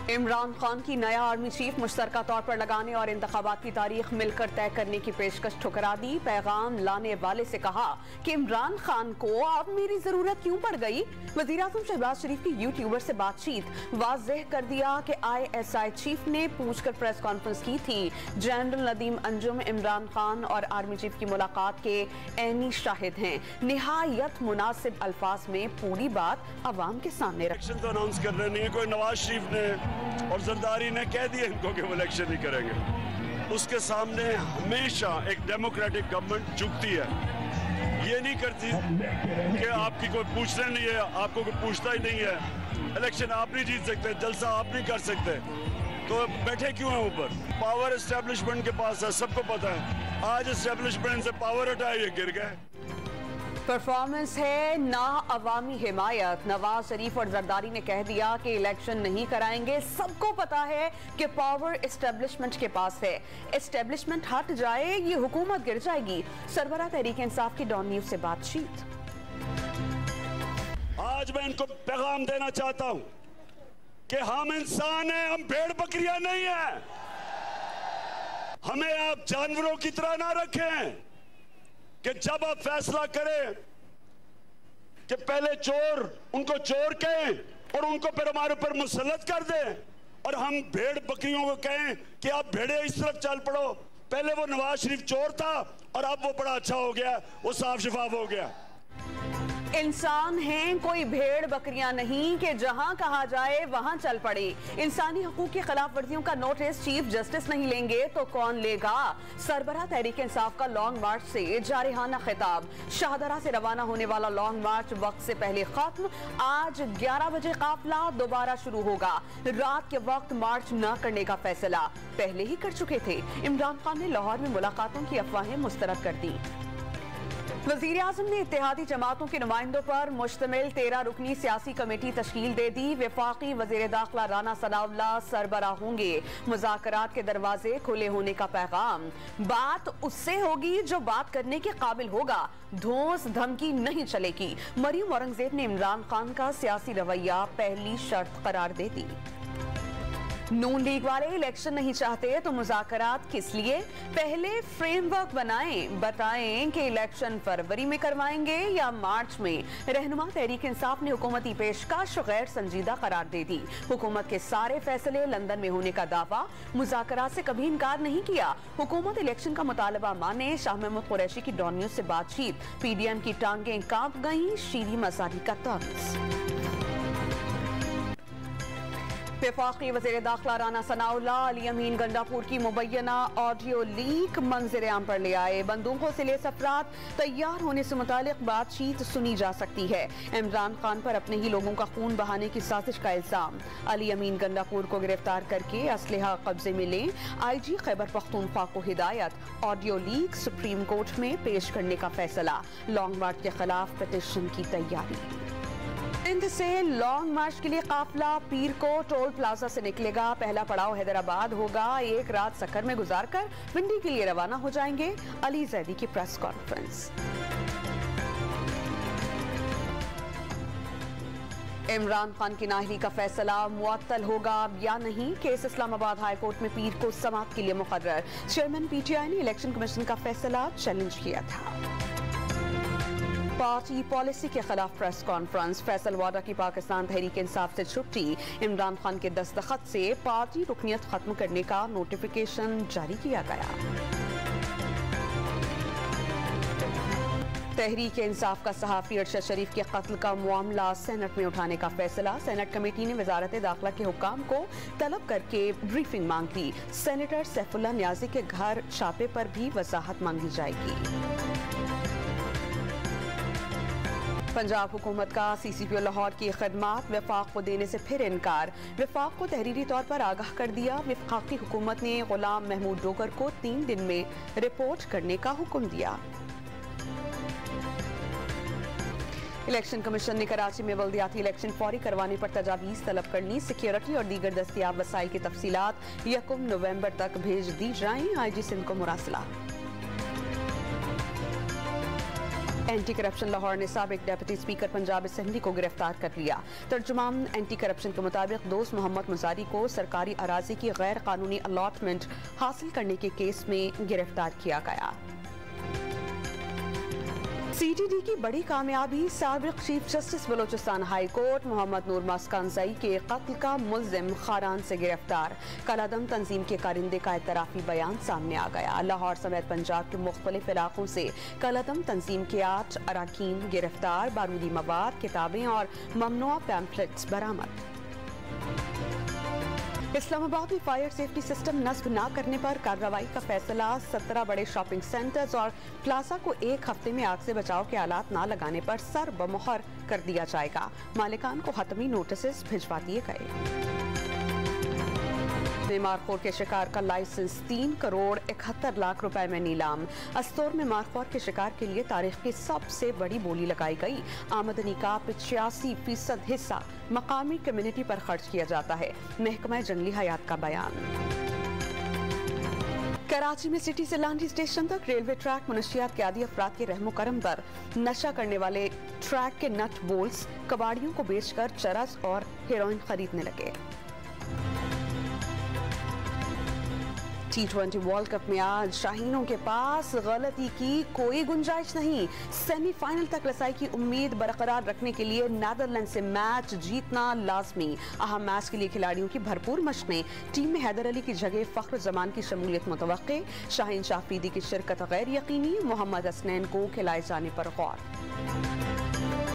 इमरान खान की नया army chief मुश्तरका तौर पर लगाने और इंतखाबात की तारीख मिलकर तय करने की पेशकश ठुकरा दी। पैगाम लाने वाले से कहा कि इमरान खान को अब मेरी जरूरत क्यों पड़ गई। वज़ीर-ए-आज़म शहबाज शरीफ की यूट्यूबर से बातचीत वाज़ेह कर दिया कि ISI चीफ ने पूछकर प्रेस कॉन्फ्रेंस की थी। जनरल नदीम अंजुम इमरान खान और आर्मी चीफ की मुलाकात के ऐनी शाहिद हैं। निहायत मुनासिब अल्फाज में पूरी बात अवाम के सामने इलेक्शन तो अनाउंस कर रहे नहीं, कोई नवाज शरीफ ने और जरदारी ने कह दिया इनको कि वो इलेक्शन नहीं करेंगे। उसके सामने हमेशा एक डेमोक्रेटिक गवर्नमेंट झुकती है, ये नहीं करती कि आपकी कोई पूछने नहीं है, आपको कोई पूछता ही नहीं है। इलेक्शन आप नहीं जीत सकते, जलसा आप नहीं कर सकते, तो बैठे क्यों हैं ऊपर? पावर एस्टेब्लिशमेंट के पास है, सबको पता है। आज एस्टेब्लिशमेंट से पावर हटाए, ये गिर गए। परफॉर्मेंस है ना अवामी हिमायत। नवाज शरीफ और जरदारी ने कह दिया कि इलेक्शन नहीं कराएंगे। सबको पता है कि पावर एस्टेब्लिशमेंट के पास है। एस्टेब्लिशमेंट हट जाए, ये हुकूमत गिर जाएगी। सरबराह तहरीक इंसाफ की डॉन न्यूज से बातचीत। आज मैं इनको पैगाम देना चाहता हूं कि हम इंसान हैं, हम भेड़ बकरियां नहीं हैं। हमें आप जानवरों की तरह ना रखें कि जब आप फैसला करें कि पहले चोर उनको चोर कहें और उनको फिर हमारे ऊपर मुसल्लत कर दें, और हम भेड़ बकरियों को कहें कि आप भेड़े इस तरफ चल पड़ो। पहले वो नवाज शरीफ चोर था और अब वो बड़ा अच्छा हो गया, वो साफ शफाफ हो गया। इंसान हैं, कोई भेड़ बकरियां नहीं कि जहां कहा जाए वहां चल पड़े। इंसानी हकूक की खिलाफ वर्जियों का नोटिस चीफ जस्टिस नहीं लेंगे तो कौन लेगा। सरबराह तहरीक इंसाफ का लॉन्ग मार्च से जारिहाना खिताब। शाहदरा से रवाना होने वाला लॉन्ग मार्च वक्त से पहले खत्म। आज 11 बजे काफिला दोबारा शुरू होगा। रात के वक्त मार्च न करने का फैसला पहले ही कर चुके थे। इमरान खान ने लाहौर में मुलाकातों की अफवाहें मुस्तरद कर दी। वज़ीर-ए-आज़म ने इत्तेहादी जमातों के नुमाइंदों पर मुश्तमिल 13 रुकनी सियासी कमेटी तश्कील दे दी। वफाकी वज़ीर दाखिला राना सनाउल्लाह सरबराह होंगे। मुज़ाकरात के दरवाजे खुले होने का पैगाम। बात उससे होगी जो बात करने के काबिल होगा। धौंस धमकी नहीं चलेगी। मरियम औरंगजेब ने इमरान खान का सियासी रवैया पहली शर्त करार दे दी। नून लीग वाले इलेक्शन नहीं चाहते तो मुज़ाकरात किस लिए? पहले फ्रेमवर्क बनाएं, बताएं कि इलेक्शन फरवरी में करवाएंगे या मार्च में। रहनुमा तहरीक इंसाफ ने हुकूमती पेशकश गैर संजीदा करार दे दी। हुकूमत के सारे फैसले लंदन में होने का दावा। मुज़ाकरात से कभी इनकार नहीं किया। हुकूमत इलेक्शन का मुतालबा माने। शाह महमूद कुरैशी की डॉन न्यूज से बातचीत। PDM की टांगें कांप गईं। शीरी मसारी का तंज। वफाकी वज़ीर दाखिला राना सनाउल्लाह अली अमीन गंडापुर की मुबैना ऑडियो लीक मंजर आम पर ले आए। बंदूकों से लेस अफराद तैयार होने से मुतालिक बातचीत सुनी जा सकती है। इमरान खान पर अपने ही लोगों का खून बहाने की साजिश का इल्जाम। अली अमीन गंडापुर को गिरफ्तार करके असलहा कब्जे में लें। IG खैबर पख्तूनख्वा को हिदायत। ऑडियो लीक सुप्रीम कोर्ट में पेश करने का फैसला। लॉन्ग मार्च के खिलाफ पिटीशन की तैयारी। सिंध से लॉन्ग मार्च के लिए काफिला पीर को टोल प्लाजा से निकलेगा। पहला पड़ाव हैदराबाद होगा। एक रात सक्कर में गुजारकर पिंडी के लिए रवाना हो जाएंगे। अली जैदी की प्रेस कॉन्फ्रेंस। इमरान खान की नाहली का फैसला मुअत्तल होगा या नहीं। केस इस्लामाबाद हाई कोर्ट में पीर को समाअत के लिए मुकर्रर। चेयरमैन PTI ने इलेक्शन कमीशन का फैसला चैलेंज किया था। पार्टी पॉलिसी के खिलाफ प्रेस कॉन्फ्रेंस। फैसल वाडा की पाकिस्तान तहरीक इंसाफ से छुट्टी। इमरान खान के दस्तखत से पार्टी रुकनियत खत्म करने का नोटिफिकेशन जारी किया गया। तहरीक इंसाफ का सहाफी अरशद शरीफ के कत्ल का मामला सेनेट में उठाने का फैसला। सेनेट कमेटी ने वजारत दाखिला के हुक्काम को तलब करके ब्रीफिंग मांग ली। सेनेटर सैफुल्लाह न्याजी के घर छापे पर भी वजाहत मांगी जाएगी। पंजाब हुकूमत का CCPO लाहौर की खदमात वफाक को देने से फिर इनकार। वफाक को तहरीरी तौर पर आगाह कर दिया। वफाकी हुकूमत ने गुलाम महमूद डोगर को 3 दिन में रिपोर्ट करने का हुक्म दिया। इलेक्शन कमीशन ने कराची में बल्दियाती इलेक्शन फौरी करवाने पर तजावीज़ तलब करनी। सिक्योरिटी और दीगर दस्तियाब वसाइल की तफसीलात 1 नवंबर तक भेज दी जाएं। IG सिंध को मुरासला। एंटी करप्शन लाहौर ने साबिक डेप्यूटी स्पीकर पंजाब असेंबली को गिरफ्तार कर लिया। तर्जुमान एंटी करप्शन के मुताबिक दोस्त मोहम्मद मुजारी को सरकारी अराजी की गैर कानूनी अलॉटमेंट हासिल करने के केस में गिरफ्तार किया गया। CTD की बड़ी कामयाबी, साबिक chief justice Balochistan high court Mohammad Noor Muskanzai के कत्ल का मुल्जिम खारान से गिरफ्तार। कलादम तंजीम के कारिंदे का इतराफी बयान सामने आ गया। लाहौर समेत पंजाब के मुख्तलिफ इलाकों से कलादम तंजीम के 8 अरकान गिरफ्तार। बारूदी मवाद, किताबें और ममनुआ पैम्फलेट्स बरामद। इस्लामाबाद में फायर सेफ्टी सिस्टम नस्ब न करने पर कार्रवाई का फैसला। 17 बड़े शॉपिंग सेंटर्स और प्लाजा को 1 हफ्ते में आग से बचाव के आलात न लगाने पर सर बमुहर कर दिया जाएगा। मालिकान को हतमी नोटिस भिजवा दिए गए। मारखोर के शिकार का लाइसेंस 3 करोड़ 71 लाख रुपए में नीलाम। अस्तौर में मारखोर के शिकार के लिए तारीख की सबसे बड़ी बोली लगाई गई। आमदनी का 85% हिस्सा मकामी कम्युनिटी पर खर्च किया जाता है। महकमा जंगली हयात का बयान। कराची में सिटी से लांडी स्टेशन तक रेलवे ट्रैक मुनशियात के आदि अफराद के रहमो करम पर नशा करने वाले ट्रैक के नट बोल्ट्स कबाड़ियों को बेचकर चरस और हेरोइन खरीदने लगे। T20 वर्ल्ड कप में आज शाहीनों के पास गलती की कोई गुंजाइश नहीं। सेमीफाइनल तक रसाई की उम्मीद बरकरार रखने के लिए नीदरलैंड से मैच जीतना लाजमी। अहम मैच के लिए खिलाड़ियों की भरपूर मशकें। टीम में हैदर अली की जगह फख्र जमान की शमूलियत मुतवक्के। शाहीन शाफरीदी की शिरकत गैर यकीनी। मोहम्मद हसनैन को खिलाए जाने पर गौर।